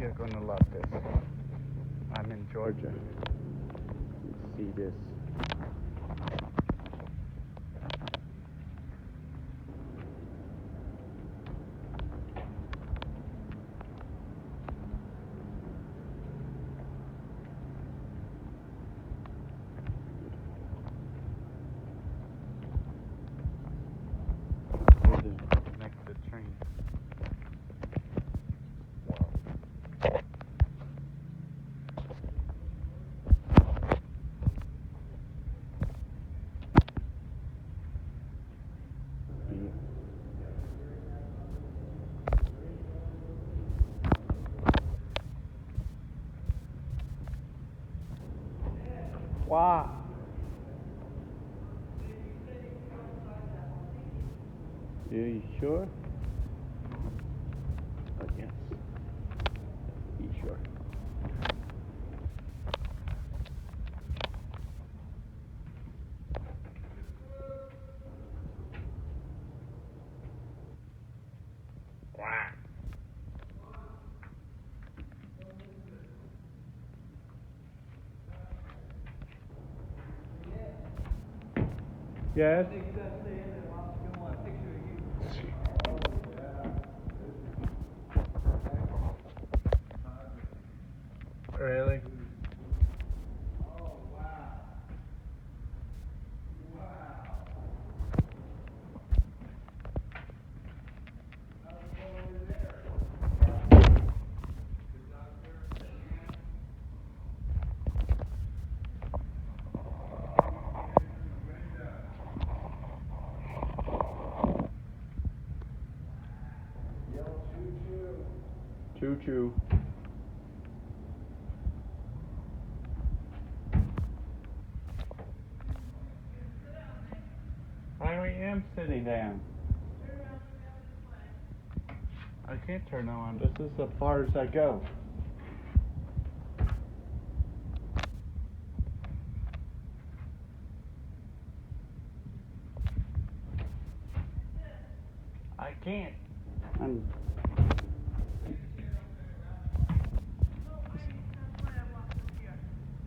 You're gonna love this. I'm in Georgia. See this. Next to the train. Wow. Are you sure? Oh, yes. You sure? Wow. Yes? Really? Choo choo. I am sitting down. I can't turn on. This is as far as I go. I can't.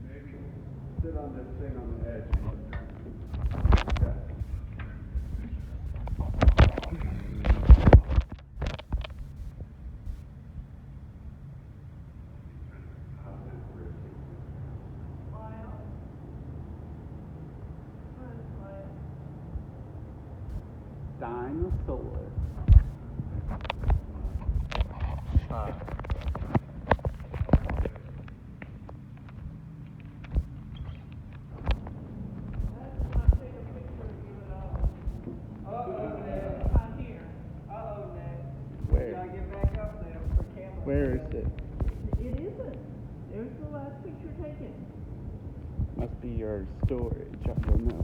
Maybe sit on this thing on the edge. Dinosaur. Where is it? It isn't. There's the last picture taken. Must be your storage. I don't know.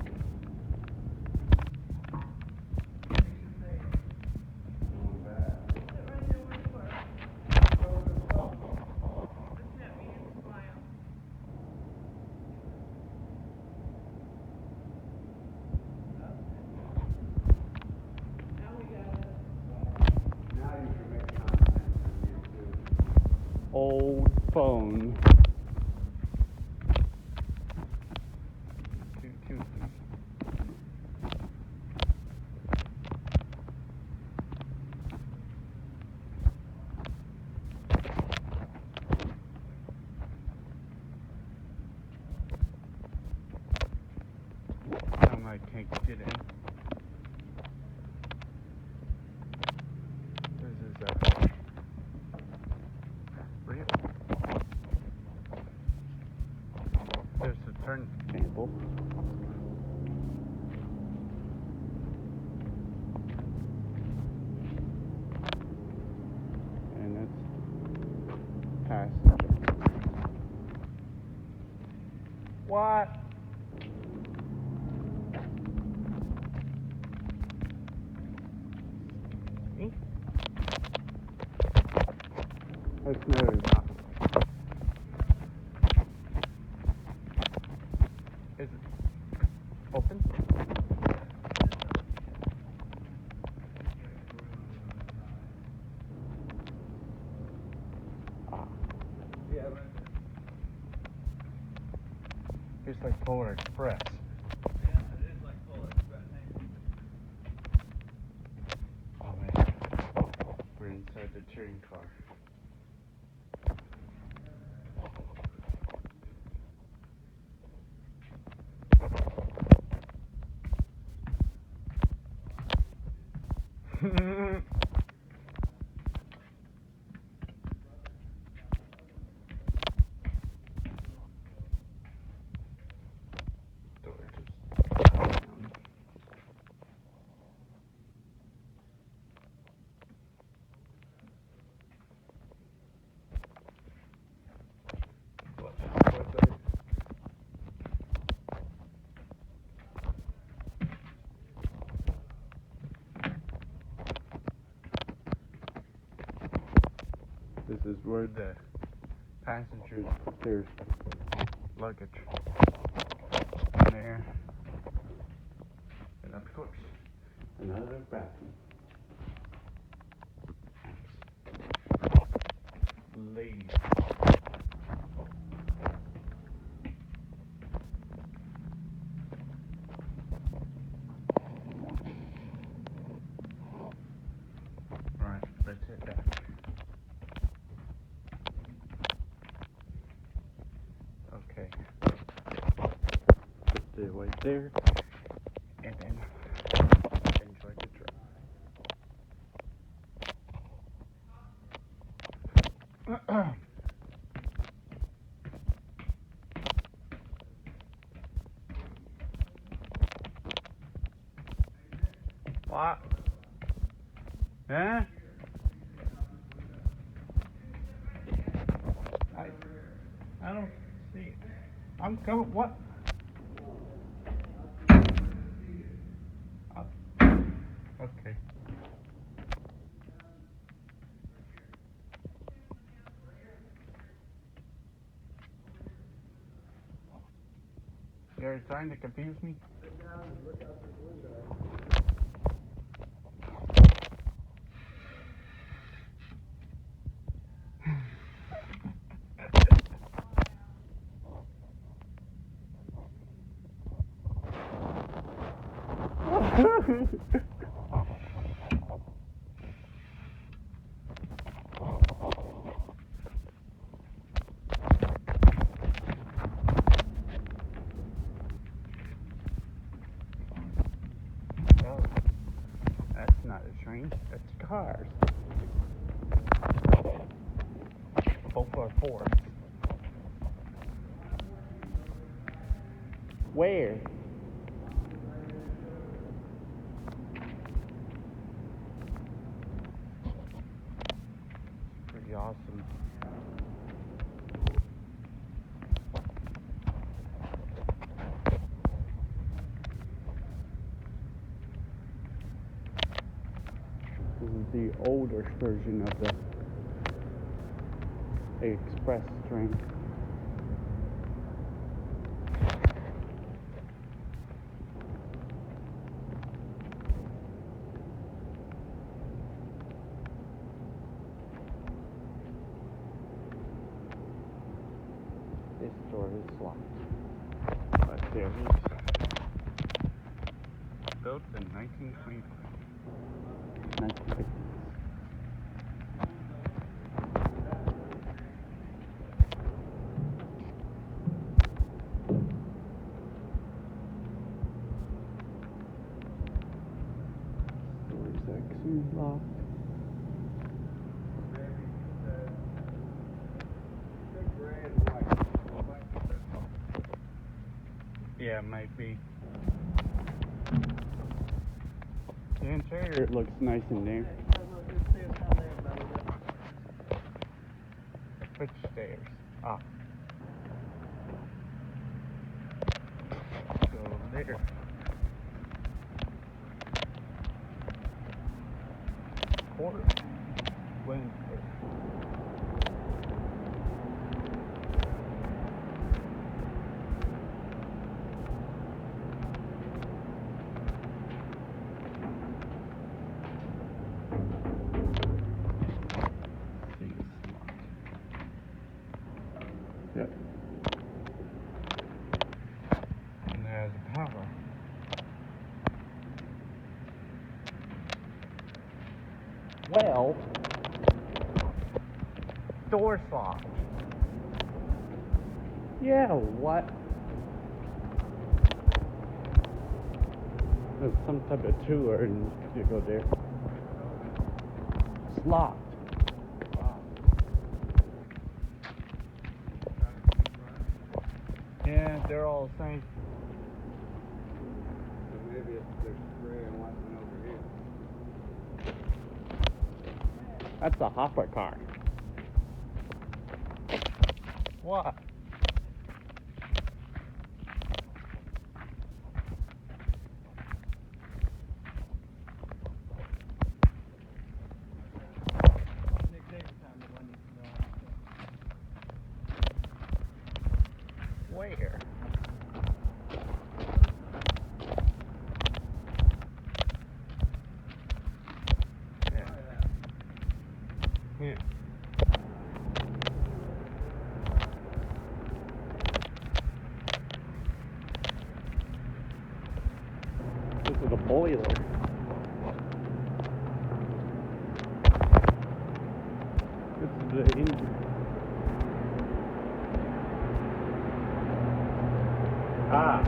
Old phone. I can't get in. This is real. There's a turntable. And it's passenger. What? Let's move. Is it open? Ah. It's like Polar Express. Yeah, it is like Polar Express, ain't it? Oh man, we're inside the touring car. This is where the passengers put their luggage. In there. And of course, another bathroom. Ladies. Alright, let's hit that. Okay. Put it right there. And then enjoy the drive. What? Huh? I don't see it. I'm coming. What? Okay. You're trying to confuse me? Oh, that's not a train, that's cars. Both are Fords. Where? Pretty awesome. This is the older version of the express train. This door is locked. But there it is. Built in 1925. 1950s. Door section locked. Yeah, it might be. The interior looks nice in there. Which stairs? Ah. Go there. Quarter. Wednesday. Yep. No. Door's locked. Yeah, what? There's some type of tour and you go there. It's locked. Wow. Yeah, they're all the same. So maybe there's gray and white one over here. That's a hopper car. What? Nick Davis time the one you Where? Yeah. This is a boiler. This is the engine. Ah.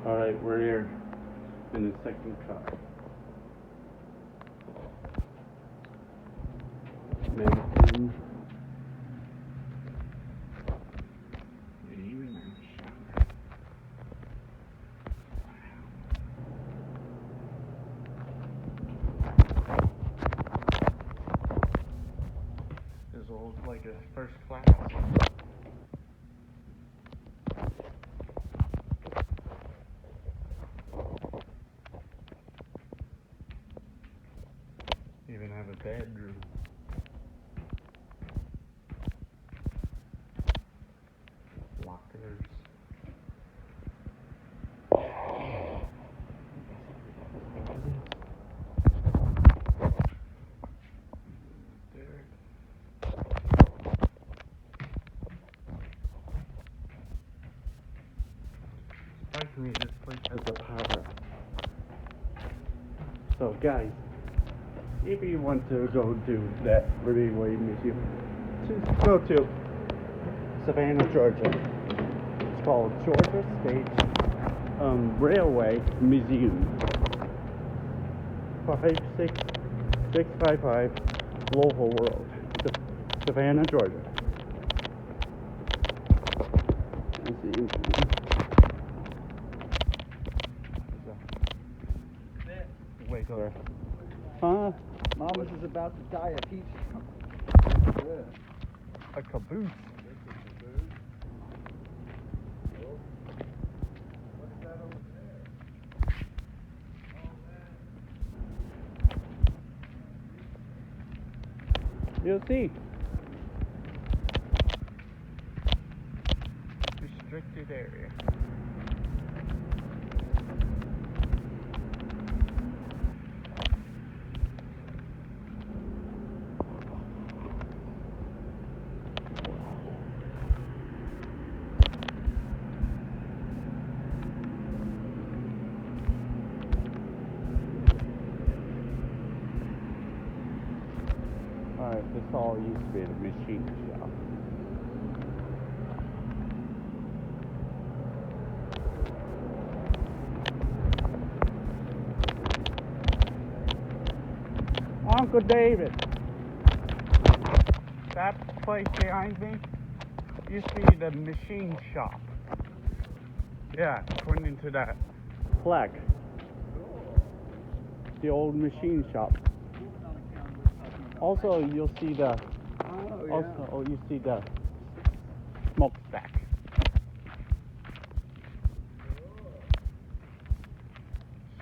All right, we're here in the second car. Medicine. This will look like a first class. Even have a bedroom. Lockers. There. Surprisingly, this place has a power. So guys, if you want to go to that Railway Museum, just go to Savannah, Georgia. It's called Georgia State Railway Museum. 56655 Lowell Road, Savannah, Georgia. Let's see. Wait, there. Huh? Mama's is about to die of heat stroke. A caboose. You'll see. Restricted area. Alright, this all used to be the machine shop. Uncle David, that place behind me used to be the machine shop. Yeah, according to that flag. The old machine shop. Also, you'll see the you see the smokestack.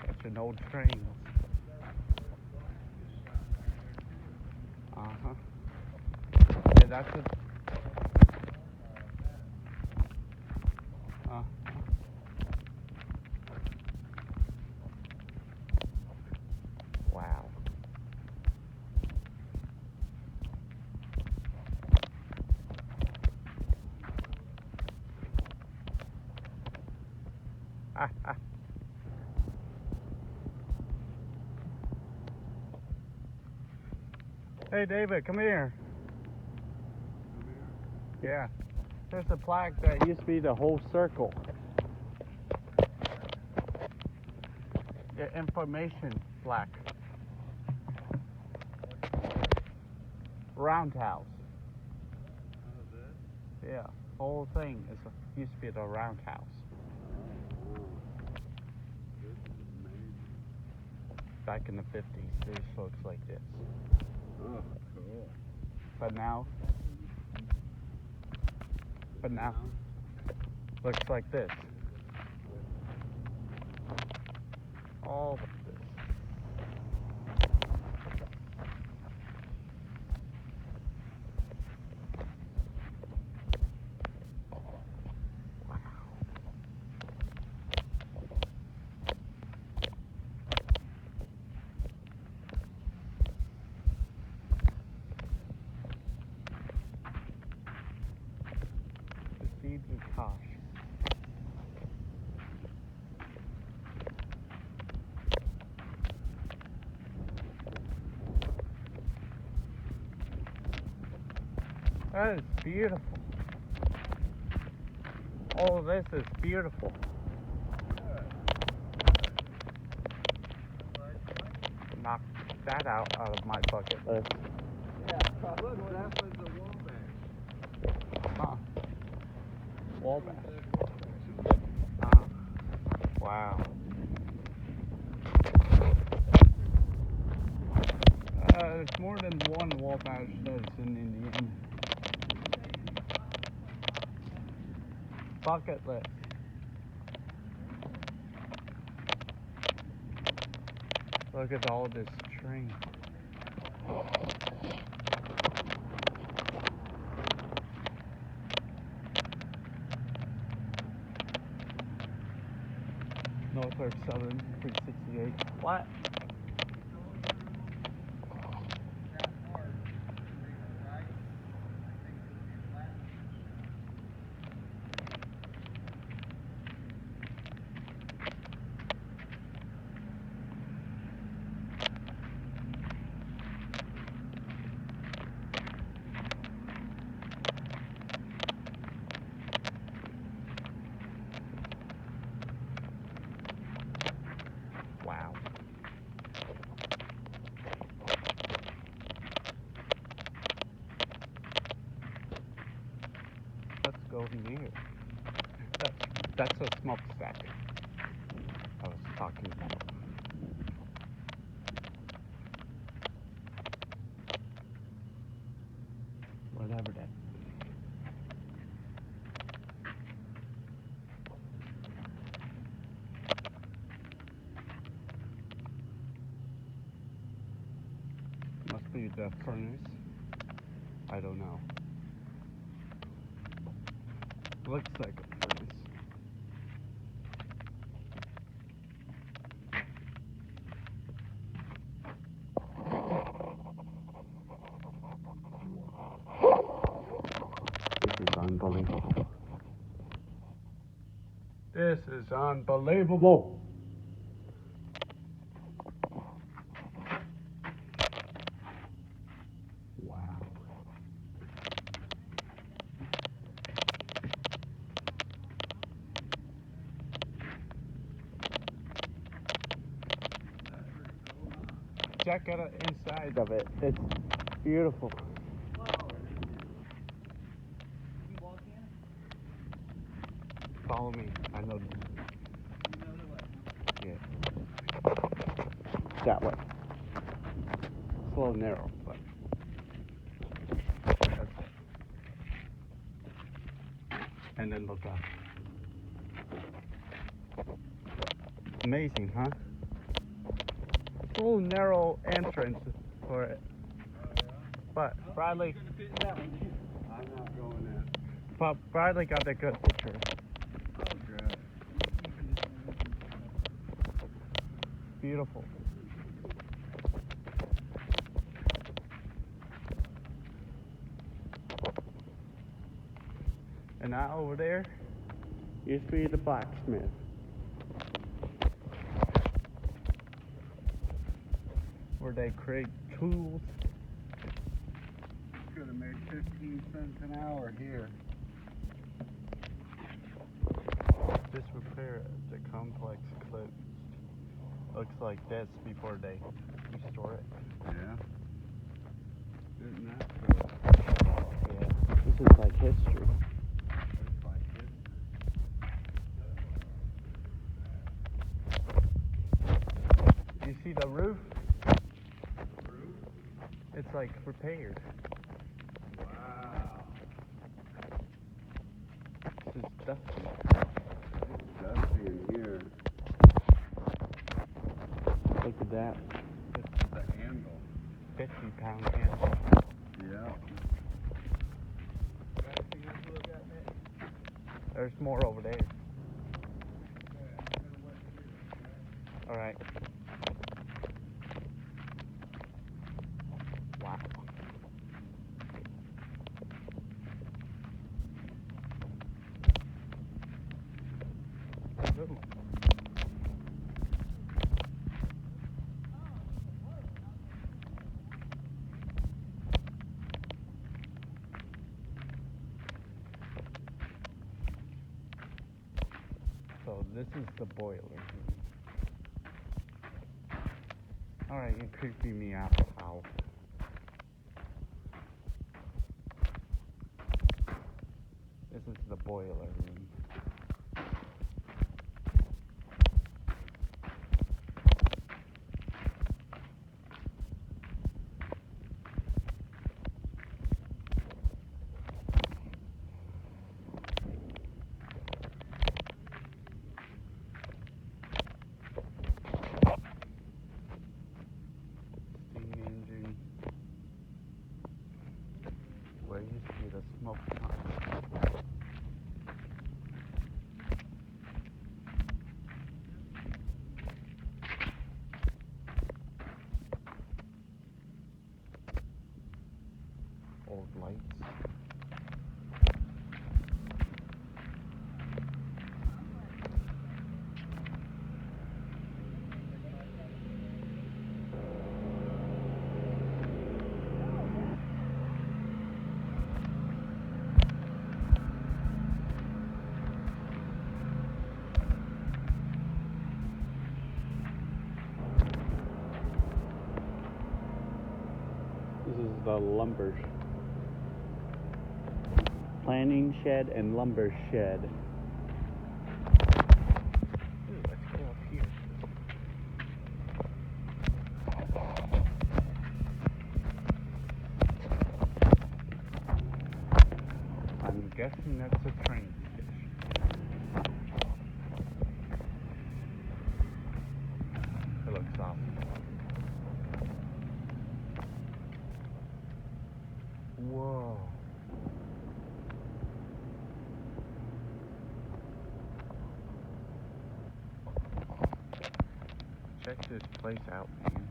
Such an old train. Uh-huh. Yeah, that's it. Wow. Hey, David, come here. Come here. Yeah. There's a plaque that used to be the whole circle. The information plaque. Roundhouse. How's that? Yeah. Whole thing used to be the roundhouse. Oh, this is amazing. Back in the 50s, this looks like this. Oh, cool. But now, looks like this. All of this. Steve Lukash. That is beautiful. All this is beautiful. Knock that out of my bucket list. Yeah, look what happened to Wabash. Huh. Wabash. Ah. Wow. There's more than one Wabash that's in Indiana. Bucket list. Look at all this train. Norfolk Southern 368. What? Wow. Let's go here. That's a smokestack I was talking about. Whatever that. Must be the furnace. I don't know. Looks like a furnace. This is unbelievable. This is unbelievable. Wow. Check out the inside of it. It's beautiful. Follow me. I know. Yeah. That way. It's a little narrow, but that's it. And then look up. Amazing, huh? It's a little narrow entrance for it. But Bradley, I'm not going in. but Bradley got a good picture. Oh, good. Beautiful. And that over there used to be the blacksmith. Where they create tools have made 15 cents an hour here. This repair at the complex closed. Looks like this before they restore it. Yeah. Isn't that cool? Yeah. This is like history. It's like it. You see the roof? It's like repaired. Wow. This is dusty. It's dusty in here. Look at that. It's the handle. 50-pound handle. Yeah. There's more over there. Alright. Wow. Ooh. So this is the boiler room. Alright, you're creeping me out, pal. This is the boiler room. Steam engine. Where you see the smoke tunnel. Old lights. This is the lumber planning shed and lumber shed. Ooh, let's go up here. I'm guessing that's a train station. It looks awesome. Whoa. Check this place out, man.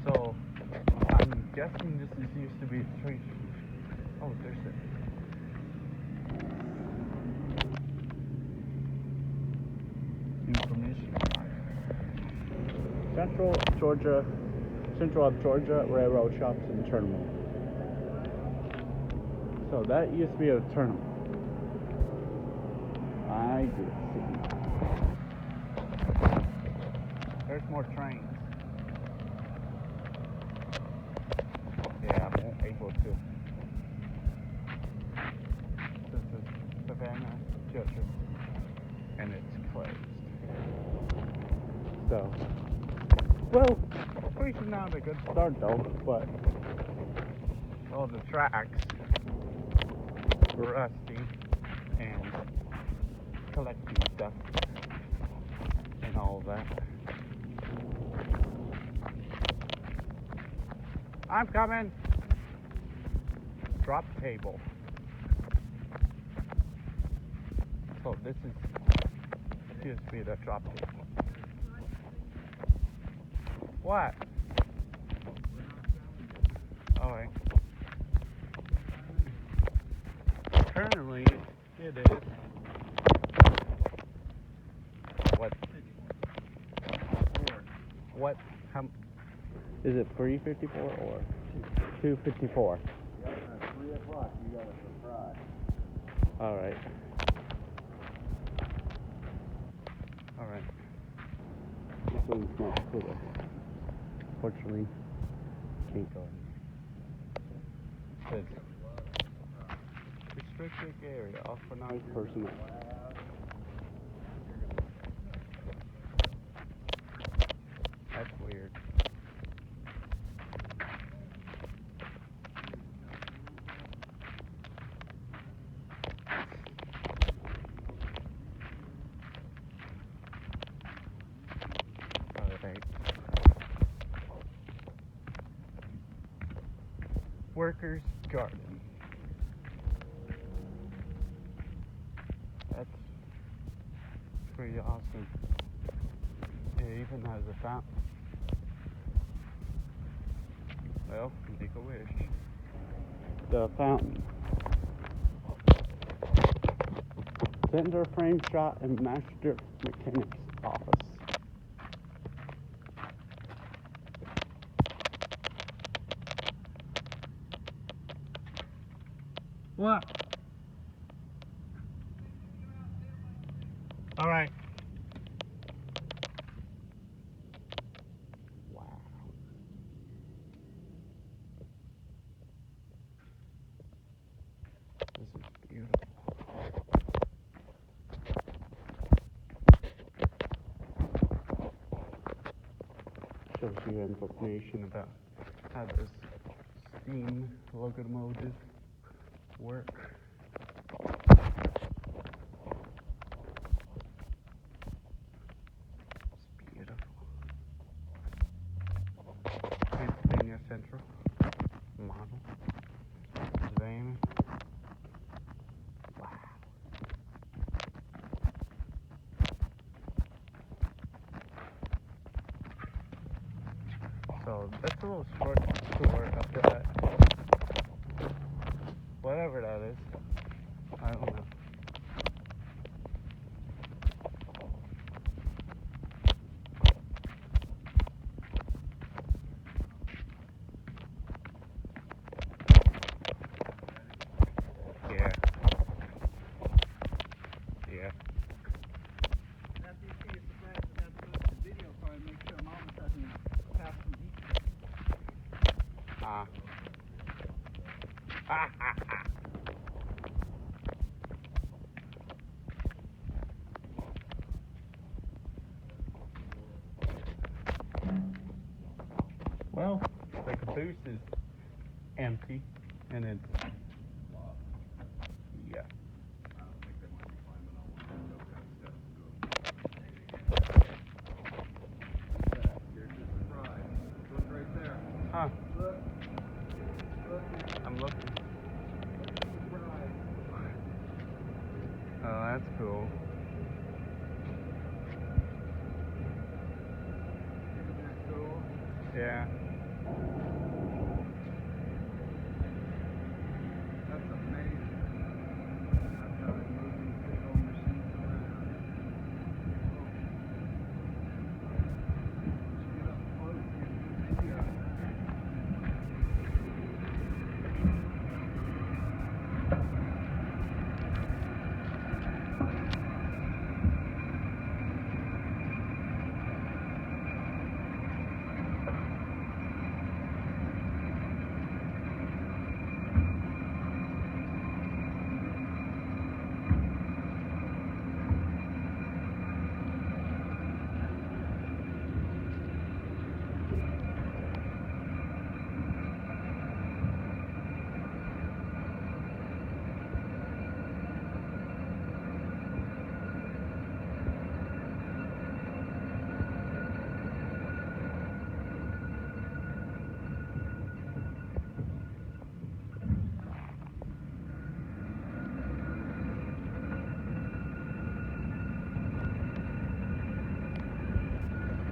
So, I'm guessing this is used to be a train. Oh, there's it. Information. Central of Georgia Railroad Shops and Terminal. So that used to be a terminal. I did see. There's more trains. Yeah, I'm able to. This is Savannah, Georgia, and it's closed. So, well, we're not a good start though, but all the tracks were rusty and collecting stuff and all that. I'm coming. Drop table. So this is appears to be the drop table. What? Alright. Currently, it is. What? What? Is it 3:54 or 2:54? Yep, at 3 o'clock you got a surprise. All right. All right. This one's not clear. Fortunately, can't go in. It says restricted area, authorized personnel. That's weird. Alright. Workers' garden. That's pretty awesome. It even has a fountain. Well, make a wish. The fountain. Center frame shot in master mechanic's office. What? All right. Wow. This is beautiful. Shows you information about how this steam locomotive work. It's beautiful. Pennsylvania Central model van. Wow. So that's a little short tour after that. Whatever that is. I don't know. Yeah. Yeah. After you see your surprise, you have to post the video for it, make sure Mama doesn't pass some heat. Ah. Ah, ah, ah. Well, the caboose is empty, and it's yeah. I don't think they want you climbing on one of those kind of steps. Here's your surprise. Look right there. Huh? Look. Look. I'm looking. Surprise. Oh, that's cool. Isn't that cool? Yeah. That's amazing. That's how they move these big old machines around. Get up close and get a good video of that.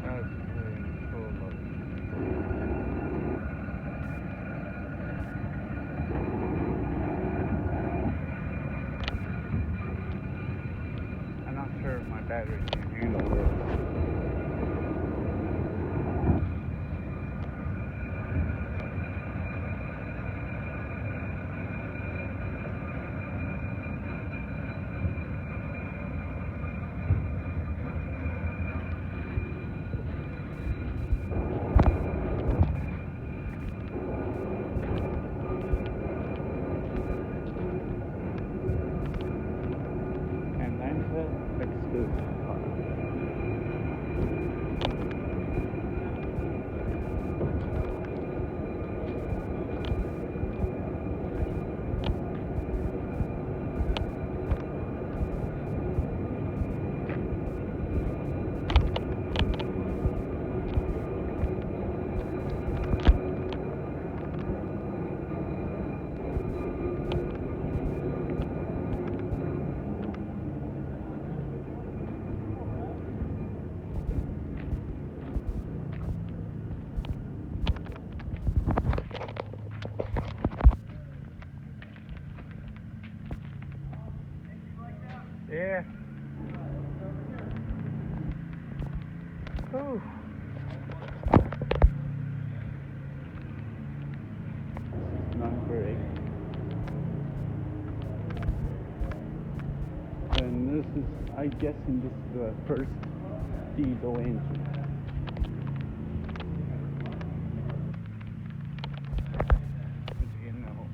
That's really cool looking. I'm not sure if my battery can handle it. Oh. Not great. And this is, I guessing this is the first diesel engine. You know.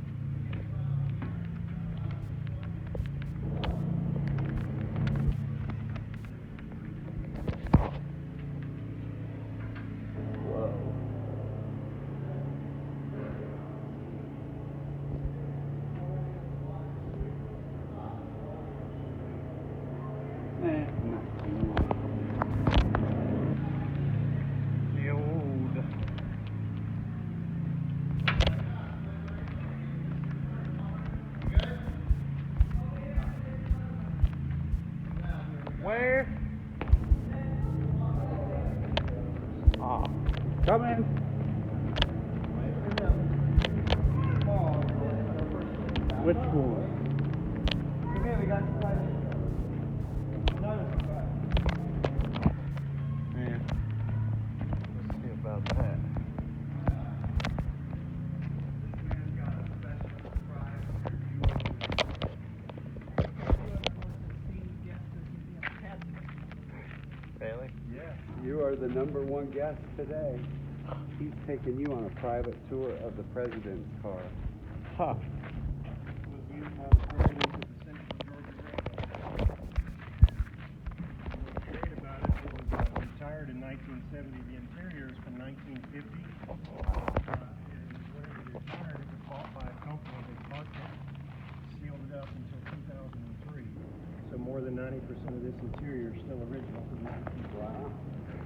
Whoa. Not too much. The old. Where? Ah, come in. Which one? Come here, we got to try Yeah. Let's see about that. Really? Yeah. You are the number one guest today. He's taking you on a private tour of the president's car. Huh. Was used by the president of the Central Georgia Railroad. What's great about it was retired in 1970. The interior is from 1950. And whenever they retired, it was bought by a company. They parked it, sealed it up until 2003. So more than 90% of this interior is still original from 1950. Wow.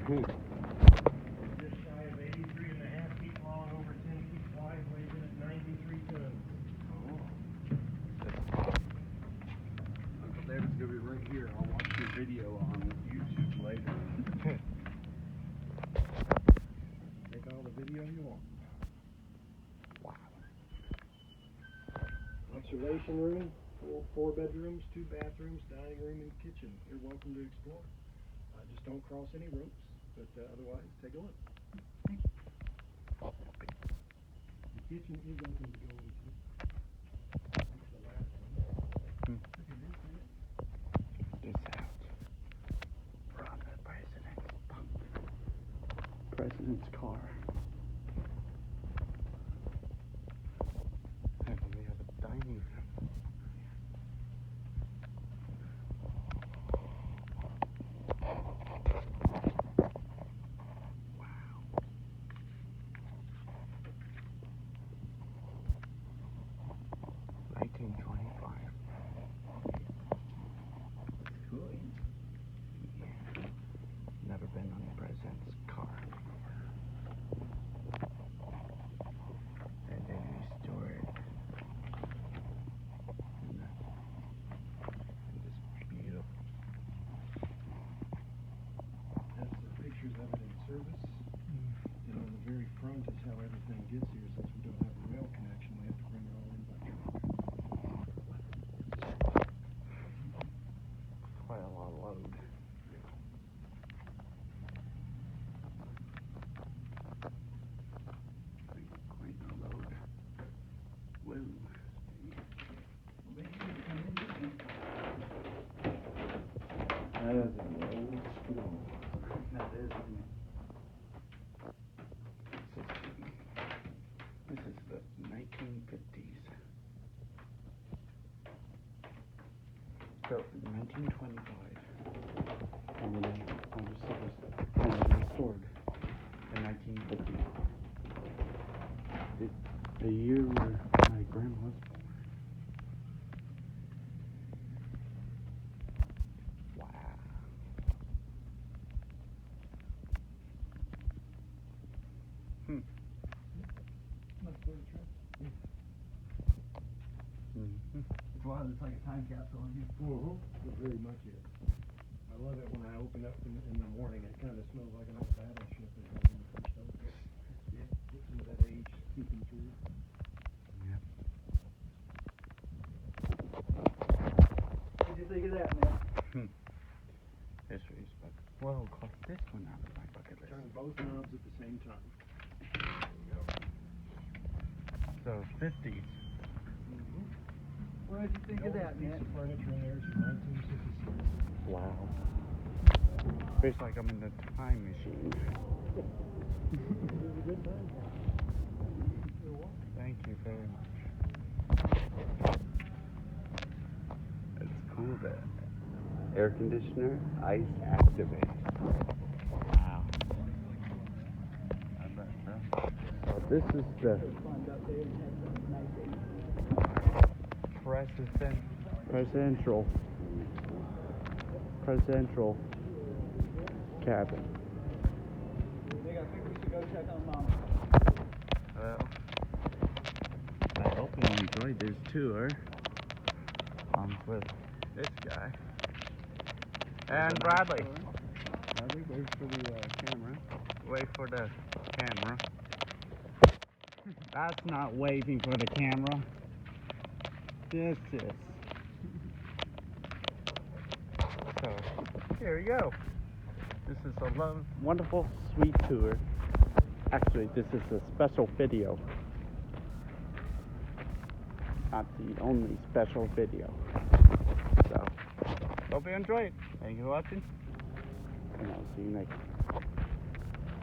It's just shy of 83.5 feet long, over 10 feet wide, weighs in at 93 tons. Uncle David's gonna be right here. I'll watch your video on YouTube later. Take all the video you want. Wow. Observation room, four bedrooms, 2 bathrooms, dining room, and kitchen. You're welcome to explore. Just don't cross any ropes, but otherwise, take a look. The kitchen is open to go into. That's the last one. Look at this, man. This out. We're on the president's car. And we have a dining room. Never been on the president's car before. And then we store it in this beautiful. That's the pictures of it in service. And on the very front is how everything gets here. Since we don't have a rail connection, we have to bring it all in by truck. Quite a lot of load. Quite a load. Whoa. That is an old school. That is. This is the 1950s. Built in 1925. And then restored in 1950. The year where my grandma was born. Wow. Much for the trip. It's wild, it's like a time capsule in here. It very much is. I love it when I open up in the morning. It kind of smells like an old battleship as I when you first open it. Yeah, get some of that age seeping through. Yep. What do you think of that, man? History's book. Well, cross this one out of my bucket list. Turn both knobs at the same time. So 50s. What did you think The of that, oldest piece Nick? of furniture in there is from 1966. Wow. Feels like I'm in the time machine. Thank you very much. It's cool that air conditioner, ice activate. Wow. I bet so. So this is the presidential cabin. Nick, I think we should go check on Mom. Well, I hope you enjoyed this tour. With this guy. And Bradley. Bradley, wait for the camera. Wait for the camera. That's not waving for the camera. This is. So, here we go. This is a wonderful, sweet tour. Actually, this is a special video. Not the only special video. So, hope you enjoyed. Thank you for watching. And I'll see you next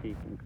season.